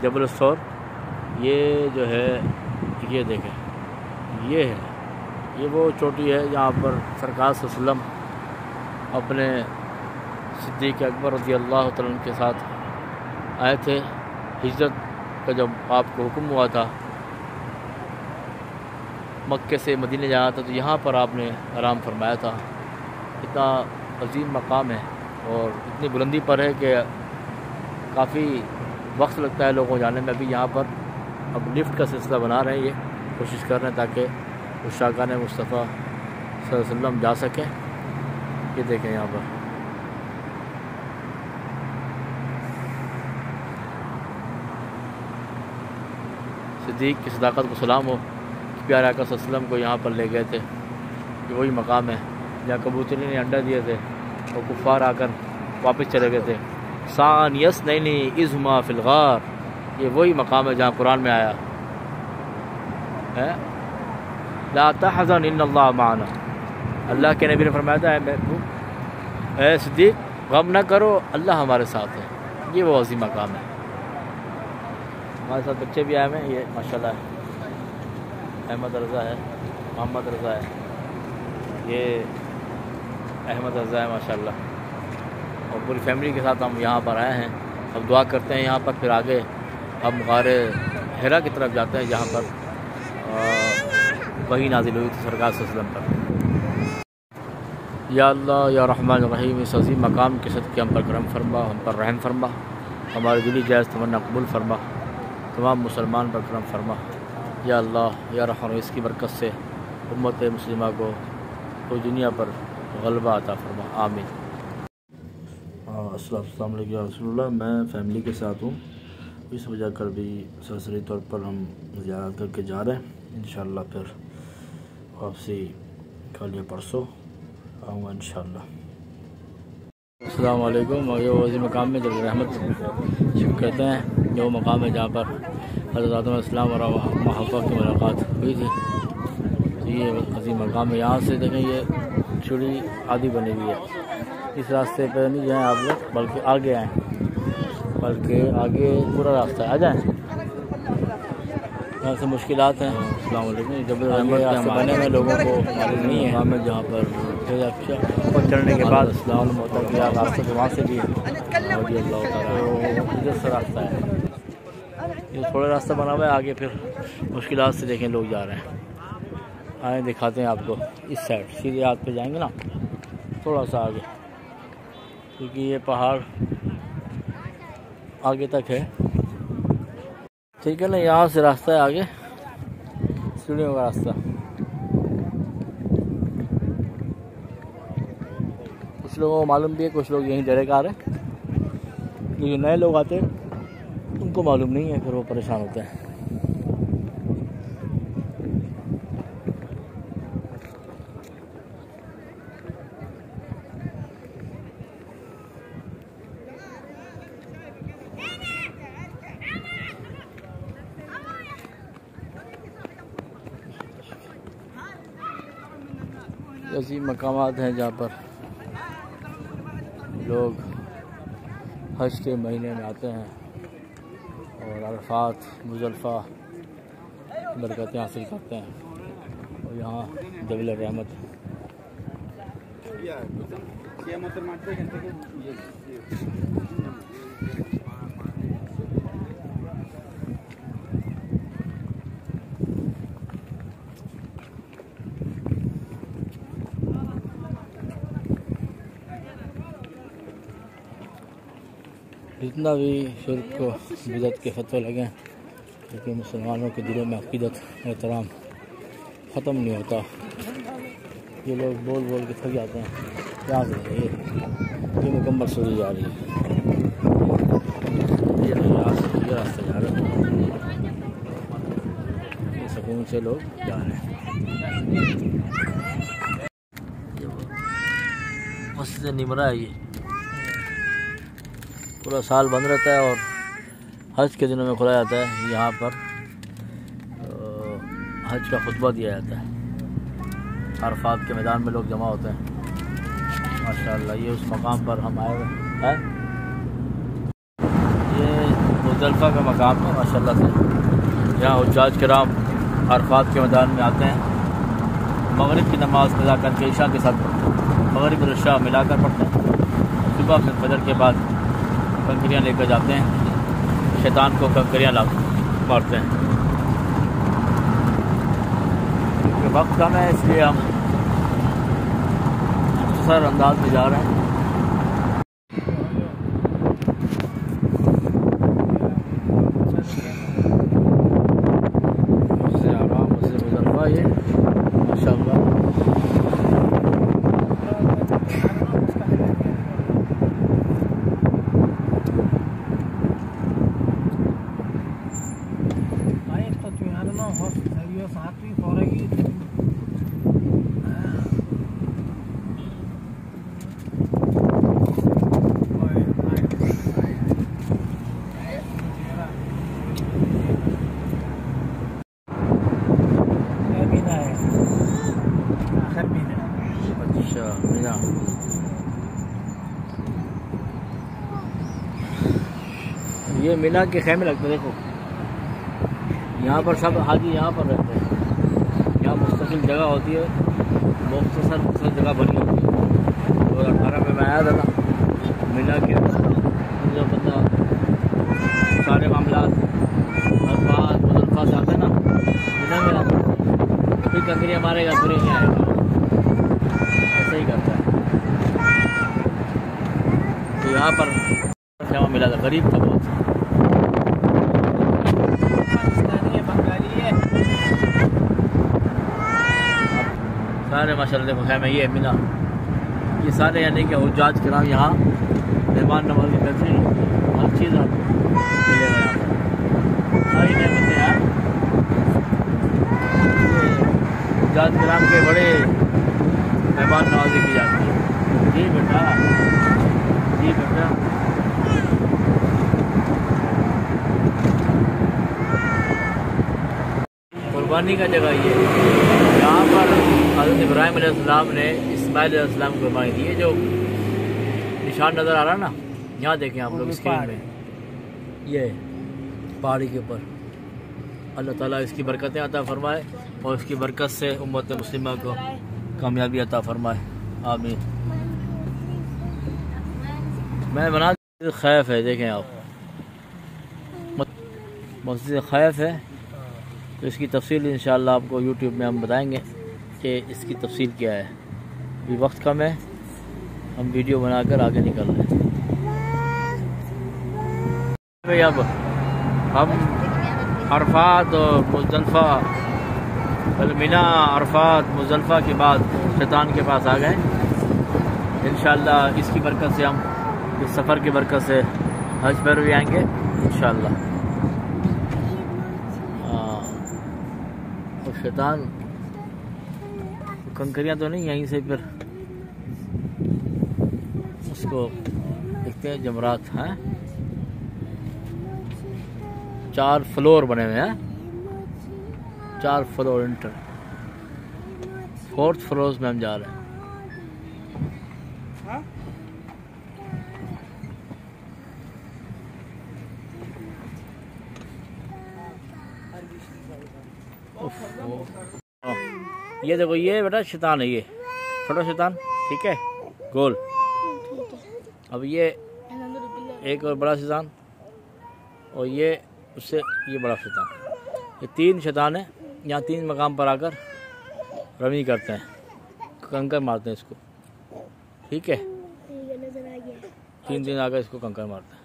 जबल सौर। ये जो है ये देखें, ये है, ये वो चोटी है जहाँ पर सरकार सल्लल्लाहु अलैहि वसल्लम अपने सिद्दीक़ अकबर रज़ी अल्लाह तआला अन्हु के साथ आए थे। हिजरत का जब आपको हुक्म हुआ था मक्के से मदीने जाना था, तो यहाँ पर आपने आराम फरमाया था। इतना अजीम मकाम है और इतनी बुलंदी पर है कि काफ़ी वक्त लगता है लोगों को जाने में। अभी यहाँ पर अब लिफ्ट का सिलसिला बना रहे हैं, ये कोशिश कर रहे हैं ताकि उस शागान मुस्तफ़ा सल्लल्लाहु अलैहि वसल्लम जा सकें। ये देखें यहाँ पर सिद्दीक़ की सदाकत को सलाम हो, प्यारे आका सल्लल्लाहु अलैहि वसल्लम को यहाँ पर ले गए थे। ये वही मकाम है जहाँ कबूतरी ने अंडा दिए थे और कुफ़ार आकर वापस चले गए थे। सान यस नहीं इज़्मा फिल गार, ये वही मकाम है जहाँ कुरान में आया है ला तहज़न इन्नल्लाह माना। अल्लाह के नबी ने फरमाया था ऐ सिद्दीक़ गम न करो, अल्लाह हमारे साथ है। ये वो अज़ीम मकाम है। हमारे साथ बच्चे भी आए हैं, ये माशाल्लाह अहमद रज़ा है, मोहम्मद रज़ा है, ये अहमद रज़ा है माशाल्लाह, और पूरी फैमिली के साथ हम यहाँ पर आए हैं। अब दुआ करते हैं यहाँ पर, फिर आगे हम गारे हिरा की तरफ जाते हैं जहाँ पर वही नाजिल हुई थी सरकार सल्लल्लाहु अलैहि वसल्लम पर। या अल्लाह या रहमान रहीम, इस अज़ीम मकाम के सदक़े हम पर करम फरमा, हम पर रहम फरमा, हमारी दिली जायज़ तमन्ना कबूल फरमा, तमाम मुसलमान पर करम फरमा। या अल्लाह या रहमान, इसकी बरकत से उम्मत मुस्लिमा को तो दुनिया पर गलबा अता फरमा, आमीन। अस्सलाम वालेकुम या रसूलुल्लाह। मैं फ़ैमिली के साथ हूँ, इस वजह कर भी सरसरी तौर पर हम ज़ियारत करके जा रहे हैं। इंशाअल्लाह फिर वापसी कल या परसों आऊँगा इंशाअल्लाह। अस्सलाम वालेकुम। ये वज़ी मकाम में जबल रहमत कहते हैं, जो मकाम है जहाँ पर हज़रत आदम अलैहिस्सलाम और हव्वा की मुलाकात हुई थी। तो ये अज़ीम मकाम है। यहाँ से देखें, ये सीढ़ी आदि बनी हुई है। इस रास्ते पर नहीं जाएँ आप लोग, बल्कि आगे आएँ, बल्कि आगे पूरा रास्ता है, आ जाएँ। यहाँ से मुश्किलात हैं। अस्सलाम वालेकुम। जबल रहमत रास्ते बने हुए लोगों को मालूम नहीं है हमें, जहाँ पर ऊपर चढ़ने के बाद अस्सलाम होता है कि आप रास्ते तो वहाँ से भी इधर से रास्ता है। ये थोड़ा रास्ता बना हुआ है, आगे फिर मुश्किलात से देखें लोग जा रहे हैं। आए दिखाते हैं आपको, इस साइड सीधे हाथ पे जाएंगे ना, थोड़ा सा आगे, क्योंकि ये पहाड़ आगे तक है, ठीक है ना। यहाँ से रास्ता है आगे, सीढ़ियों का रास्ता। कुछ लोगों को मालूम भी है, कुछ लोग यहीं डायरेक्ट आ रहे हैं, लेकिन नए लोग आते हैं उनको मालूम नहीं है, फिर वो परेशान होते हैं। ऐसी मकामात हैं जहाँ पर लोग हज के महीने में आते हैं और अरफात मुज़दलिफ़ा बरकतें हासिल करते हैं। और यहाँ जबल रहमत जितना भी शिर्क को बिदअत के फतवे लगे, लेकिन मुसलमानों के दिलों में अक़ीदत एहतराम ख़त्म नहीं होता। ये लोग बोल बोल के थक जाते हैं। यहाँ से ये मुकम्मल सूझी जा रही है, ये रास्ता जा रहा है, सुकून से लोग जा रहे हैं। मस्जिद निमरा है, ये पूरा साल बंद रहता है और हज के दिनों में खुला जाता है। यहाँ पर हज का खुतबा दिया जाता है, अरफात के मैदान में लोग जमा होते हैं। माशाअल्लाह, ये उस मकाम पर हम आए हुए हैं। ये मुज़दलिफ़ा का मकाम है माशाल्लाह से। यहाँ हुज्जाज किराम अरफात के मैदान में आते हैं, मगरिब की नमाज़ अदा करके ईशा के साथ पढ़ते हैं, मगरिब और इशा मिलाकर पढ़ते हैं। सुबह फिर फजर के बाद कंकरियाँ लेकर जाते हैं, शैतान को कंकरियाँ ला मारते हैं। क्योंकि वक्त कम है इसलिए हम मुख्तसर अंदाज में जा रहे हैं। ये माशाअल्लाह ये मीना के खेमे लगते हैं। देखो यहाँ पर सब हाजी यहाँ पर रहते हैं। यहाँ मुस्तकिल जगह होती है, मुख्तसर जगह बनी होती है। 2018 में मैं आया था ना मीना के जो बंदा सारे मामला अरफात मुज़दलिफ़ा से आते हैं ना मीना में आते हैं, फिर कंकरियाँ मारेगा फिर नहीं आएगा, ऐसे ही करता है। तो यहाँ पर क्षमा मिला था, गरीब था बहुत। सारे माशाल्लाह देखो खैमे ये मीना, ये सारे यानी कि हुज्जाज किराम यहाँ मेहमान नवाज़ी करते हैं। हर चीज़ आपको मिलेगा यहाँ पर, सारी नेमतें यार। हुज्जाज किराम के बड़े मेहमान नवाज़ी की जाती है। जी बेटा, जी बेटा। कुर्बानी का जगह ये यहाँ पर हज़रत इब्राहीम अलैहिस्सलाम ने इस्माइल अलैहिस्सलाम को कुर्बानी दी है। जो निशान नज़र आ रहा है ना, यहाँ देखें आप लोग स्क्रीन में, ये पहाड़ी के ऊपर। अल्लाह ताला इसकी बरकतें अता फरमाए और इसकी बरकत से उम्मत मुस्लिमा को कामयाबी अता फरमाए, आमीन। मैं बना खैफ है, देखें आप, मस्जिद खैफ है। तो इसकी तफसील इंशाअल्लाह आपको यूट्यूब में हम बताएंगे कि इसकी तफसील क्या है। अभी वक्त कम है, हम वीडियो बनाकर आगे निकल रहे हैं। भाई अब हम अरफात और मुज़दलिफ़ा, मीना अरफात मुज़दलिफ़ा के बाद शैतान के पास आ गए। इंशाअल्लाह इसकी बरकत से हम इस सफ़र की बरकत से हज पर भी आएंगे इंशाअल्लाह। और शैतान कंकरियाँ तो नहीं, यहीं से फिर उसको देखते हैं। जमरात हैं, 4 फ्लोर बने हुए हैं, 4 फ्लोर इंटर, 4th फ्लोर में हम जा रहे हैं। ये देखो, ये बेटा शैतान है, ये छोटा शैतान, ठीक है, गोल। अब ये एक और बड़ा शैतान, और ये उससे ये बड़ा शैतान। ये 3 शैतान है। यहाँ 3 मकाम पर आकर रमी करते हैं, कंकर मारते हैं इसको, ठीक है। 3 दिन आकर इसको कंकर मारते हैं।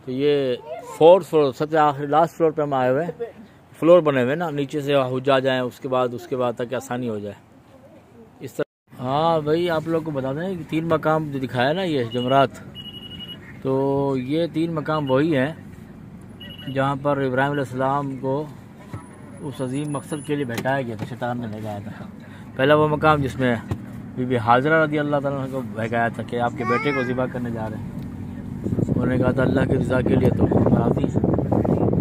तो ये 4th फ्लोर, सबसे आखिरी लास्ट फ्लोर पे हम आए हुए हैं। फ्लोर बने हुए ना, नीचे से हुज्जा जाएँ, उसके बाद ताकि आसानी हो जाए इस तरह। हाँ भाई, आप लोग को बता दें कि 3 मकाम जो दिखाया ना ये जमरात, तो ये 3 मकाम वही हैं जहाँ पर इब्राहीम अलैहिस्सलाम को उस अजीम मकसद के लिए बैठाया गया था, शैतान ने भगाया था। पहला वो मकाम जिसमें बीबी हाजरा रज़ी अल्लाह ताला को भगाया था कि आपके बेटे को ज़िबा करने जा रहे हैं। उन्होंने कहा था अल्लाह की रज़ा के लिए तो हम राज़ी हैं।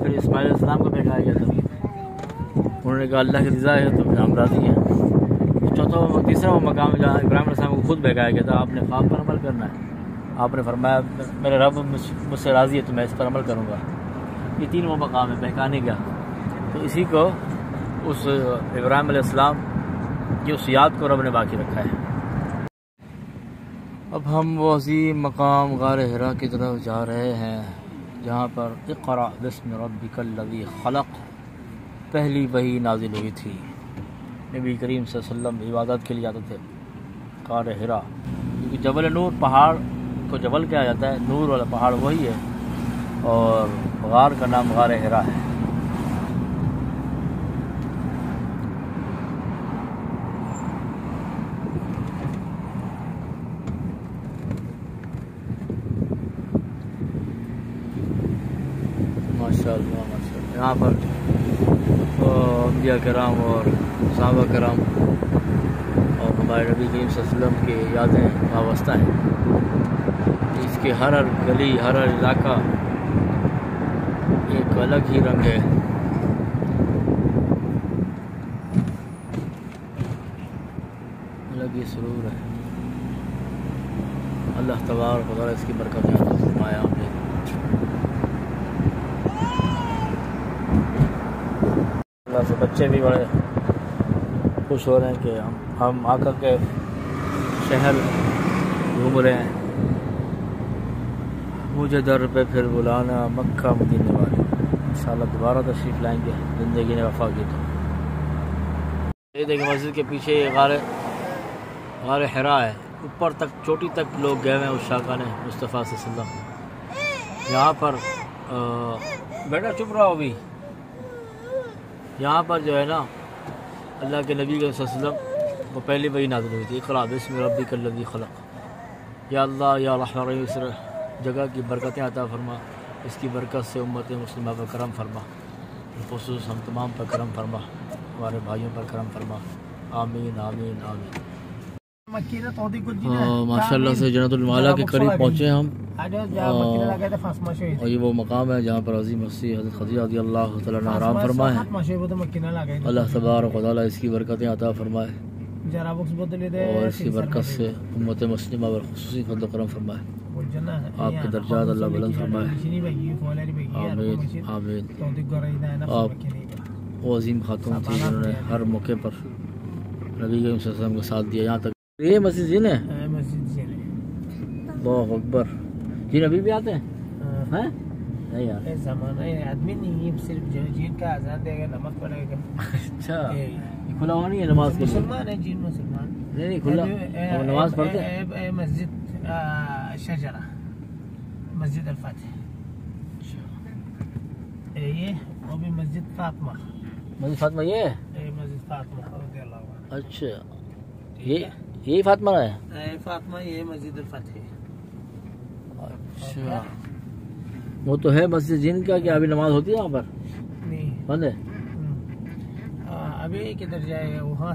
फिर इस्माइल अलैहिस्सलाम को भगाया गया था, उन्होंने कहा अल्लाह की रज़ा है तो फिर हम राज़ी हैं। तीसरा वो मकाम जहाँ इब्राहीम अलैहिस्सलाम को खुद भगाया गया था, आपने ख्वाब पर अमल करना है। आपने फरमाया मेरे रब मुझसे राज़ी है तो मैं इस पर अमल करूँगा। ये 3 वो मकाम है बहकाने का। तो इसी को उस इब्राहिम अलैहिस्सलाम की उस याद को रब ने बाकी रखा है। अब हम वो अज़ीम मकाम गार हिरा की तरफ जा रहे हैं जहाँ पर इक़रा बिस्मि रब्बिकल लज़ी खलक़ पहली वही नाजिल हुई थी। नबी करीम सल्लल्लाहु अलैहि वसल्लम इबादत के लिए जाते थे गार हिरा, क्योंकि जबल नूर पहाड़ को जबल कहा जाता है, नूर वाला पहाड़ वही है, और गार का नाम गार हिरा है। माशाअल्लाह माशाअल्लाह। यहाँ पर अंबिया कराम और सहाबा कराम और हमारे नबी करीम सल्लल्लाहु अलैहि वसल्लम की यादें वाबस्ता हैं। इसके हर गली हर इलाका एक अलग ही रंग है, अलग ही सुरूर है। अल्लाह तबारक व तआला इसकी बरकत अता फरमाया। अल्लाह से बच्चे भी बड़े खुश हो रहे हैं कि हम आकर के शहर घूम रहे हैं। मुझे दर पे फिर बुलाना मक्का मदीने वाले, इंशाअल्लाह दोबारा तशरीफ़ लाएंगे ज़िंदगी ने वफ़ा की तो। ये देखिए मस्जिद के पीछे ये गार हिरा है, ऊपर तक चोटी तक लोग गए हुए हैं उस शाखा ने मुस्तफ़ा सल्लल्लाहु अलैहि वसल्लम। यहाँ पर बेटा चुप रहो अभी। यहाँ पर जो है ना अल्लाह के नबी सल्लल्लाहु अलैहि वसल्लम को पहले वही नाज़िल हुई थी, इक़रा बिस्मि रब्बिकल लज़ी खलक़। या अल्लाह या रहमान रहीम, इस जगह की बरकतें अता फरमा, इसकी बरकत से उम्मत मुस्लिमा पर करम फरमा, ख़ुसूस हम तमाम पर करम फरमा, हमारे भाइयों पर करम फरमा। आमीन आमीन आमीन। माशाअल्लाह से जन्नतुल माला के करीब पहुँचे हम, और ये वो मकाम है जहाँ पर अज़ीम हस्ती हज़रत खदीजा रज़ियल्लाहु तआला अन्हा आराम फरमाए। अल्लाह तबारक व तआला इसकी बरकतें अता फरमाए और इसकी बरकत से उम्मत मुस्लिमा पर ख़ुसूसी फज़ल करम फरमाए। आपके दर्जात अल्लाह बुलंद फरमाए। आमीन आमीन। आप वो अज़ीम खातून थी जिन्होंने हर मौके पर नबी करीम सल्लल्लाहु अलैहि वसल्लम का साथ दिया। यहाँ तक ये मस्जिद जिन है, अल्लाहु अकबर। जिन अभी भी आते हैं? हैं? नहीं यार, ज़माना आदमी नहीं, सिर्फ जो जिन का अज़ान देगा नमाज पढ़ेगा। अच्छा, ये खुला हुआ नहीं है नमाज के लिए? मुसलमान है जिन, मुसलमान नहीं खुला, नमाज पढ़ते हैं। मस्जिद शजरा, मस्जिद अल-फातिह, ये वो भी मस्जिद फातिमा। मस्जिद फातिमा ये मस्जिद फातिमा। अच्छा, यही फातिमा है? फातिमा ये मस्जिद अल-फातिह। अच्छा, वो तो है मस्जिद जिन का, क्या अभी नमाज होती है यहाँ पर? नहीं, बंद है। अभी किधर जाए वहाँ।